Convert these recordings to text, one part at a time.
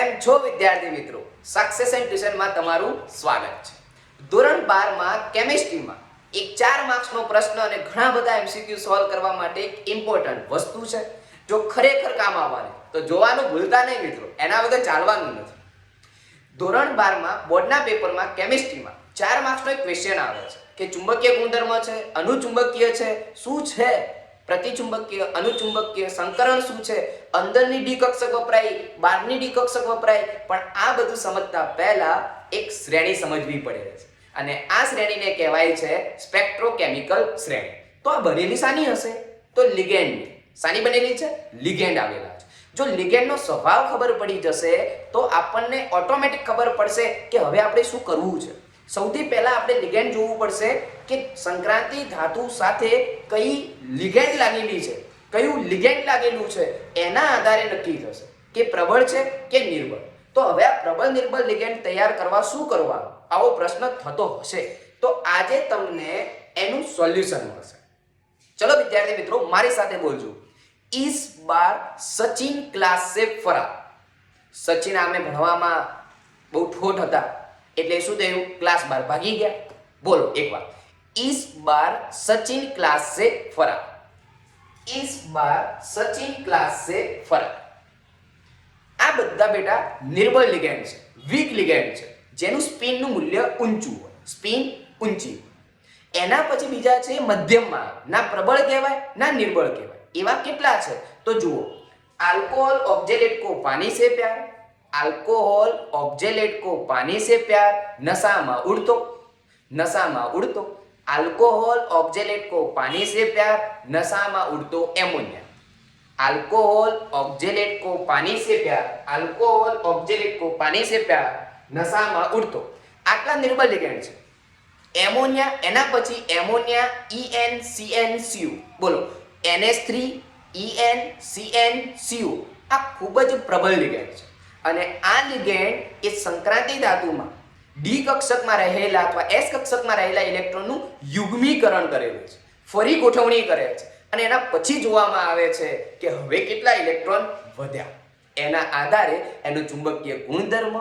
કેમ છો વિદ્યાર્થી મિત્રો? સક્સેસ એન્ડ ટ્યુશનમાં તમારું સ્વાગત છે. ધોરણ 12 માં કેમિસ્ટ્રીમાં એક 4 માર્ક્સનો પ્રશ્ન અને ઘણા બધા MCQ સોલ્વ કરવા માટે એક ઇમ્પોર્ટન્ટ વસ્તુ છે. જો ખરેખર કામ આવવાની તો જોવાનું ભૂલતા નહીં મિત્રો, એના વગર ચાલવાનું નથી. ધોરણ 12 માં બોર્ડના પેપરમાં કેમિસ્ટ્રીમાં 4 માર્ક્સનો એક ક્વેશ્ચન આવે છે કે ચુંબકીય ગુણધર્મ છે, અનુચુંબકીય છે, શું છે, પ્રતિચુંબકીય, અનુચુંબકીય, સંકરણ શું છે, અંદરની ડી કક્ષક વપરાય, બહારની ડી કક્ષક વપરાય. પણ આ બધું સમજતા પહેલા એક શ્રેણી સમજવી પડે છે અને આ શ્રેણીને કહેવાય છે સ્પેક્ટ્રોકેમિકલ શ્રેણી. તો આ બનેલી શાની હશે? તો લિગેન્ડની. શાની બનેલી છે? લિગેન્ડ આવેલા છે. જો લિગેન્ડનો સ્વભાવ ખબર પડી જશે તો આપણને ઓટોમેટિક ખબર પડશે કે હવે આપણે શું કરવું છે. સૌથી પહેલા આપણે લિગેન્ડ જોવું પડશે કે સંક્રાંતિ ધાતુ સાથે કઈ લિગેન્ડ લાગેલી છે, કયું લિગેન્ડ લાગેલું છે, એના આધારે નક્કી થશે કે પ્રબળ છે કે નિર્બળ. તો હવે આ પ્રબળ નિર્બળ લિગેન્ડ તૈયાર કરવા શું કરવાનું, આવો પ્રશ્ન થતો હશે તો આજે તમને એનું સોલ્યુશન મળશે. ચલો વિદ્યાર્થી મિત્રો મારી સાથે બોલજો. इस बार सचिन क्लास से फरार. सचिन આમે ભણવામાં બહુ ઠોઠ હતા એટલે શું થયું? ક્લાસ 12 ભાગી ગયા. બોલો એકવાર. इस बार सचिन क्लास से फरार. इस बार सचिन क्लास से फरार. આ બધા બેટા નિર્બળ લિગેન્ડ છે, વીક લિગેન્ડ છે, જેનું સ્પિનનું મૂલ્ય ઊંચું હોય, સ્પિન ઊંચી. એના પછી બીજા છે મધ્યમમાં, ના પ્રબળ કહેવાય ના નિર્બળ કહેવાય. એવા કેટલા છે તો જુઓ. अल्कोहल ऑक्जेलेट को पानी से प्यार, अल्कोहल ऑक्जेलेट को पानी से प्यार, नशाમાં ઉડતો, નશામાં ઉડતો. अल्कोहल ऑक्जेलेट को पानी से प्यार, नशाમાં ઉડતો એમોનિયા. अल्कोहल ऑक्जेलेट को पानी से प्यार, अल्कोहल ऑक्जेलेट को पानी से प्यार, नशाમાં ઉડતો. આટલા નિર્બળ લિગેન્ડ છે. એમોનિયા, એના પછી એમોનિયા EnCnCu. બોલો NH3 EnCnCu. આ ખૂબ જ પ્રબળ લિગેન્ડ છે અને આ લિગેન્ડ એ સંક્રાંતિ ધાતુમાં ડી કક્ષકમાં રહેલા અથવા એસ કક્ષકમાં રહેલા ઇલેક્ટ્રોનનું યુગ્મીકરણ કરેલું છે, ફરી ગોઠવણી કરે છે અને એના પછી જોવામાં આવે છે કે હવે કેટલા ઇલેક્ટ્રોન વધ્યા. એના આધારે એનું ચુંબકીય ગુણધર્મ,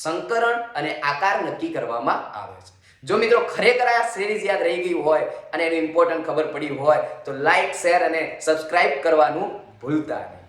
સંકરણ અને આકાર નક્કી કરવામાં આવે છે. જો મિત્રો ખરેખર આ સિરીઝ યાદ રહી ગઈ હોય અને એનું ઇમ્પોર્ટન્ટ ખબર પડી હોય તો લાઈક, શેર અને સબસ્ક્રાઇબ કરવાનું ભૂલતા નહીં.